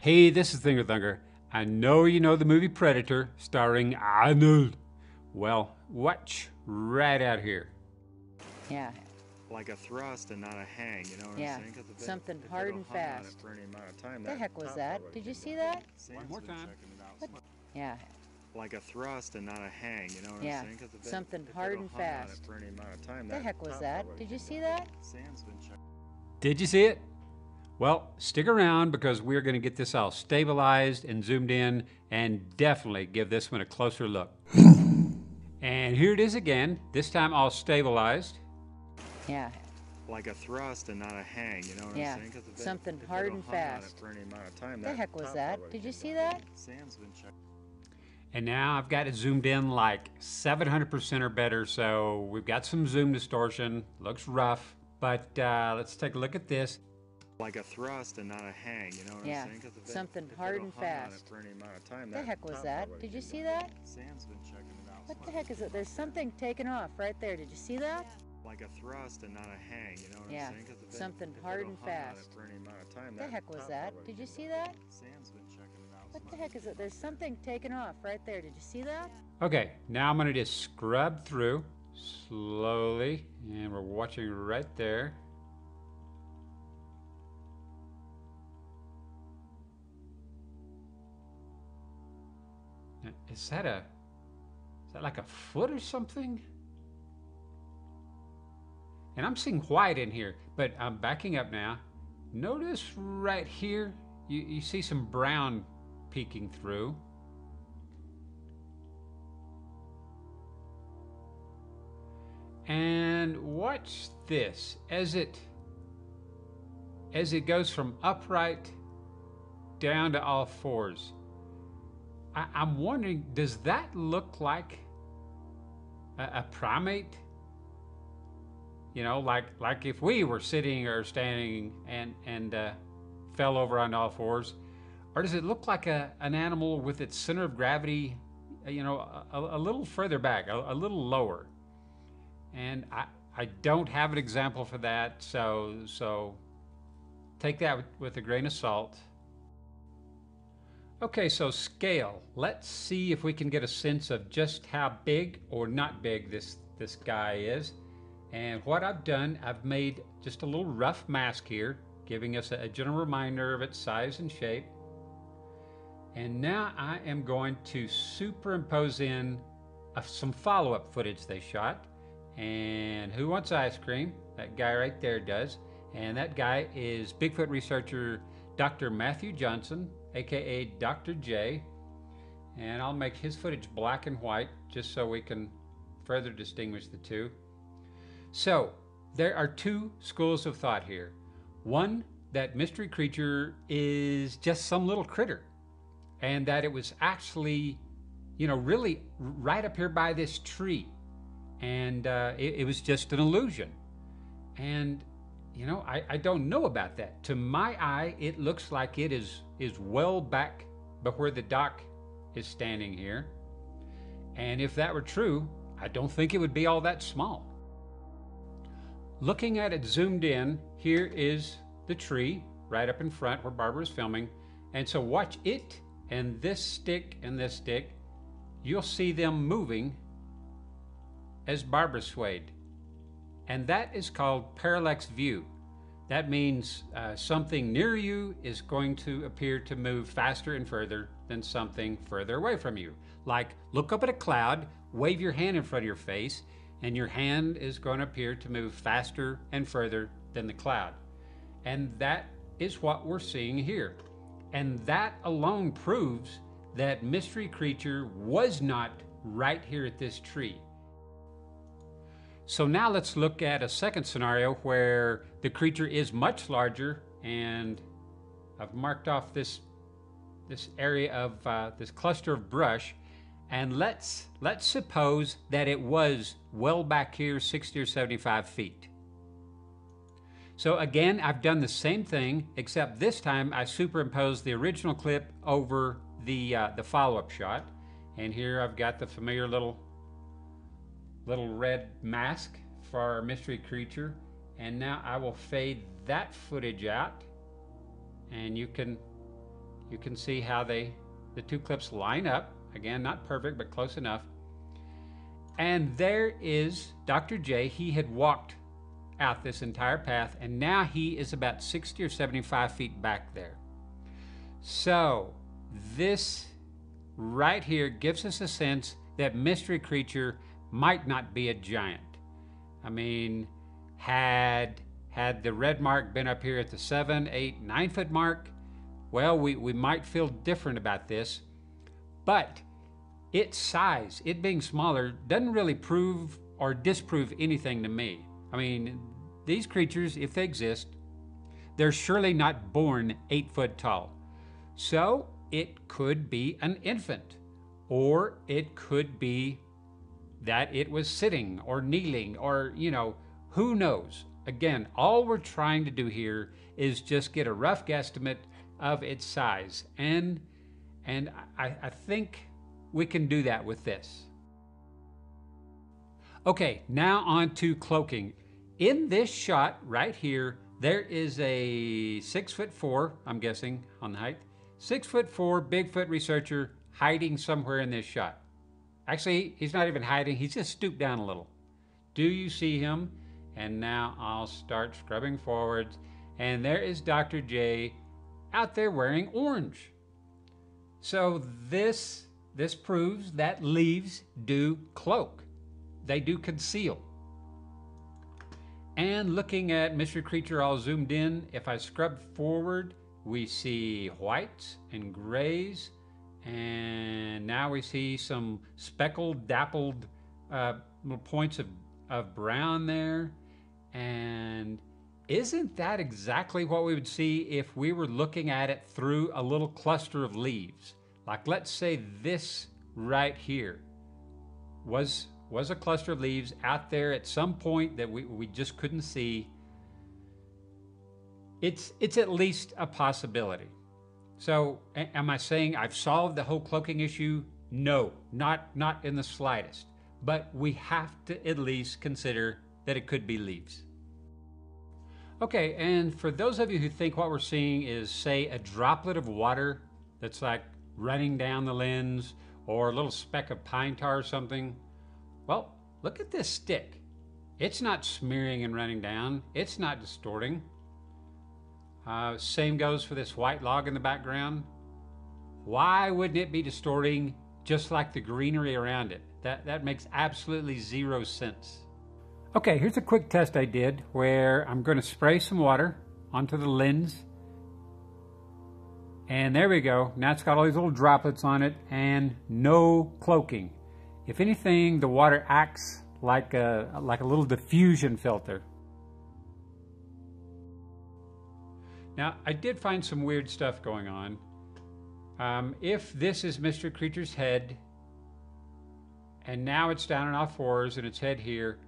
Hey, this is Thinger Thunger. I know you know the movie Predator starring Arnold. Well, watch right out here. Yeah. Like a thrust and not a hang, you know what Yeah. I'm saying? 'Cause if Something if hard it'll and hung on it fast. for any amount of time, The heck was top that? part Did you would see go that? down. Sam's One more been time. checking it out. What? Yeah. Like a thrust and not a hang, you know what Yeah. I'm saying? 'Cause if Something if hard it'll and hung on it fast. for any amount of time, The heck was top that? part would Did you come see down. that? Sam's been checking. Did you see it? Well, stick around because we're going to get this all stabilized and zoomed in and definitely give this one a closer look. And here it is again, this time all stabilized. Yeah. Like a thrust and not a hang, you know what Yeah. I'm saying? 'Cause if Something if hard it'll and hung on it fast. for any amount of time, The heck was top that? part would Did you come see down. that? Sam's been checking. And now I've got it zoomed in like 700% or better, so we've got some zoom distortion. Looks rough, but let's take a look at this. Like a thrust and not a hang, you know what Yeah. I'm saying? 'Cause if Something if hard it'll and hung on it fast. for any amount of time, The heck was top that? part would Did you come see down. that? Sam's been checking it out. What the heck is it? There's something taken off right there. Did you see that? Like a thrust and not a hang, you know what Yeah. I'm saying? 'Cause if Something if hard it'll and hung on it fast. for any amount of time, The heck was top that? part would Did you come see down. that? Sam's been checking it out. What the heck is it? There's something taken off right there. Did you see that? Okay, now I'm gonna just scrub through slowly, and we're watching right there. Now, is that like a foot or something? And I'm seeing white in here, but I'm backing up now. Notice right here, you see some brown peeking through. And watch this as it goes from upright down to all fours. I'm wondering, does that look like a primate? You know, like if we were sitting or standing and fell over on all fours, or does it look like an animal with its center of gravity, you know, a little further back, a little lower? And I don't have an example for that, so take that with a grain of salt. Okay, so scale. Let's see if we can get a sense of just how big or not big this guy is. And what I've done, I've made just a little rough mask here, giving us a general reminder of its size and shape. And now I am going to superimpose in some follow-up footage they shot. And who wants ice cream? That guy right there does. And that guy is Bigfoot researcher Dr. Matthew Johnson, aka Dr. J. And I'll make his footage black and white just so we can further distinguish the two. So there are two schools of thought here. One, that mystery creature is just some little critter, and that it was actually, you know, really right up here by this tree. And it was just an illusion. And, you know, I don't know about that. To my eye, it looks like it is well back by where the dock is standing here. And if that were true, I don't think it would be all that small. Looking at it zoomed in, here is the tree right up in front where Barbara is filming. And so watch it and this stick, you'll see them moving as Barbara swayed. And that is called parallax view. That means something near you is going to appear to move faster and further than something further away from you. Like, look up at a cloud, wave your hand in front of your face, and your hand is going to appear to move faster and further than the cloud. And that is what we're seeing here. And that alone proves that mystery creature was not right here at this tree. So now let's look at a second scenario where the creature is much larger, and I've marked off this area of this cluster of brush, and let's suppose that it was well back here 60 or 75 feet. So again, I've done the same thing, except this time I superimposed the original clip over the follow-up shot, and here I've got the familiar little red mask for our mystery creature. And now I will fade that footage out, and you can You can see how the two clips line up. Again, not perfect, but close enough. And there is Dr. J. He had walked out this entire path, and now he is about 60 or 75 feet back there. So this right here gives us a sense that mystery creature might not be a giant. I mean, had the red mark been up here at the 7, 8, 9 foot mark, well, we might feel different about this, but its size, it being smaller, doesn't really prove or disprove anything to me. I mean, these creatures, if they exist, they're surely not born 8 foot tall. So it could be an infant, or it could be that it was sitting or kneeling, or, you know, who knows? Again, all we're trying to do here is just get a rough guesstimate of its size, and I think we can do that with this. Okay, now on to cloaking. In this shot right here, there is a 6'4", I'm guessing on the height, 6'4" Bigfoot researcher hiding somewhere in this shot. Actually, he's not even hiding, he's just stooped down a little. Do you see him? And now I'll start scrubbing forwards, and there is Dr. J out there wearing orange. So this proves that leaves do cloak. They do conceal. And looking at mystery creature all zoomed in, if I scrub forward, we see whites and grays, and now we see some speckled, dappled little points of brown there. And isn't that exactly what we would see if we were looking at it through a little cluster of leaves? Like, let's say this right here was a cluster of leaves out there at some point that we just couldn't see. It's at least a possibility. So am I saying I've solved the whole cloaking issue? No, not in the slightest. But we have to at least consider that it could be leaves. Okay, and for those of you who think what we're seeing is, say, a droplet of water that's like running down the lens, or a little speck of pine tar or something, well, look at this stick. It's not smearing and running down. It's not distorting. Same goes for this white log in the background. Why wouldn't it be distorting just like the greenery around it? That makes absolutely zero sense. Okay, here's a quick test I did where I'm going to spray some water onto the lens. And there we go. Now it's got all these little droplets on it and no cloaking. If anything, the water acts like a little diffusion filter. Now, I did find some weird stuff going on. If this is Mr. Creature's head, and now it's down on all fours and its head here,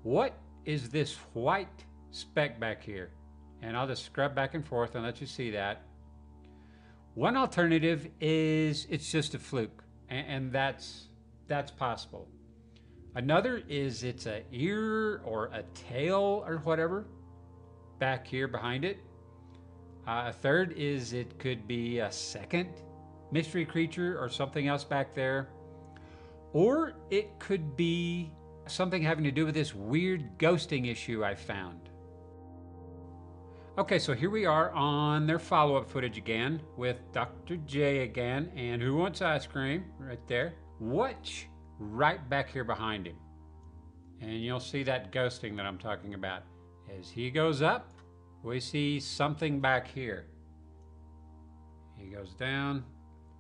what is this white speck back here? And I'll just scrub back and forth and let you see that. One alternative is it's just a fluke, and that's possible. Another is it's an ear or a tail or whatever back here behind it. A third is it could be a second mystery creature or something else back there. Or it could be something having to do with this weird ghosting issue I found. Okay, so here we are on their follow-up footage again with Dr. J again, and Who Wants Ice Cream right there. Watch right back here behind him, and you'll see that ghosting that I'm talking about. As he goes up, we see something back here. He goes down.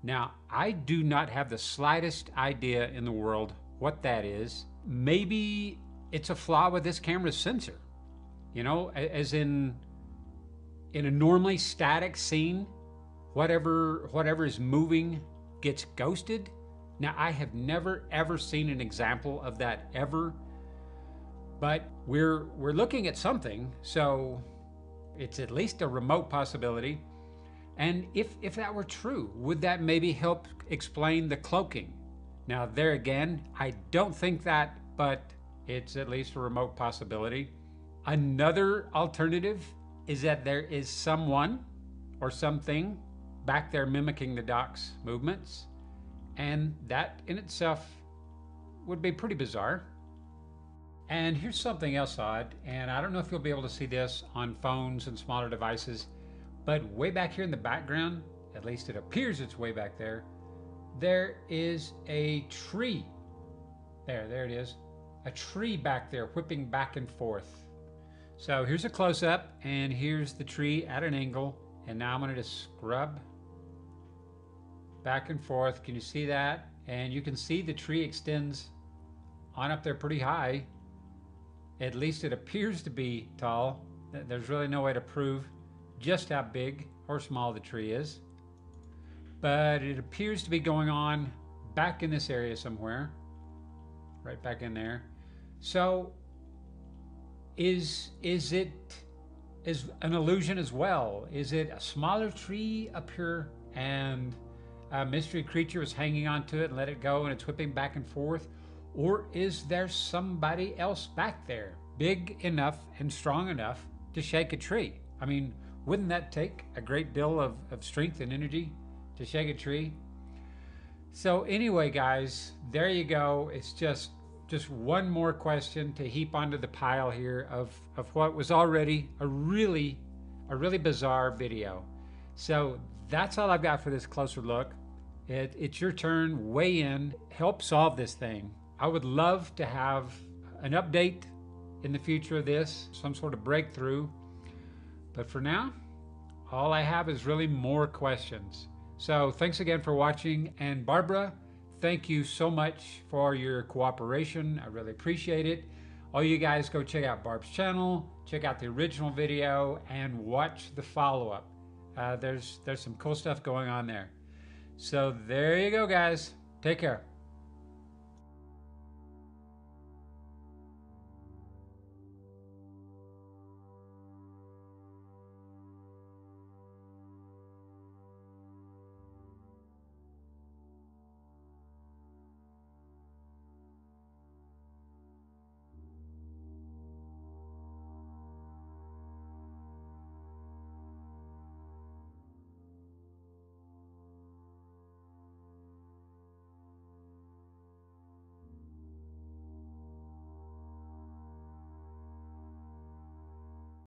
Now, I do not have the slightest idea in the world what that is. Maybe it's a flaw with this camera's sensor. You know, as in a normally static scene, whatever is moving gets ghosted. Now, I have never ever seen an example of that ever, but we're looking at something, so it's at least a remote possibility. And if that were true, would that maybe help explain the cloaking? Now, there again, I don't think that, but it's at least a remote possibility. Another alternative is that there is someone or something back there mimicking the dock's movements. And that in itself would be pretty bizarre. And here's something else odd, and I don't know if you'll be able to see this on phones and smaller devices, but way back here in the background, at least it appears it's way back there, there is a tree. There it is. A tree back there whipping back and forth. So here's a close-up, and here's the tree at an angle, and now I'm going to just scrub back and forth. Can you see that? And you can see the tree extends on up there pretty high. At least it appears to be tall. There's really no way to prove just how big or small the tree is, but it appears to be going on back in this area somewhere, right back in there. So is it an illusion as well? Is it a smaller tree up here and a mystery creature was hanging onto it and let it go and it's whipping back and forth? Or is there somebody else back there big enough and strong enough to shake a tree? I mean, wouldn't that take a great deal of strength and energy to shake a tree? So anyway, guys, there you go. It's just one more question to heap onto the pile here of what was already a really bizarre video. So that's all I've got for this closer look. It's your turn. Weigh in. Help solve this thing. I would love to have an update in the future of this, some sort of breakthrough. But for now, all I have is really more questions. So thanks again for watching. And Barbara, thank you so much for your cooperation. I really appreciate it. All you guys go check out Barb's channel, check out the original video, and watch the follow-up. There's some cool stuff going on there. So there you go, guys. Take care.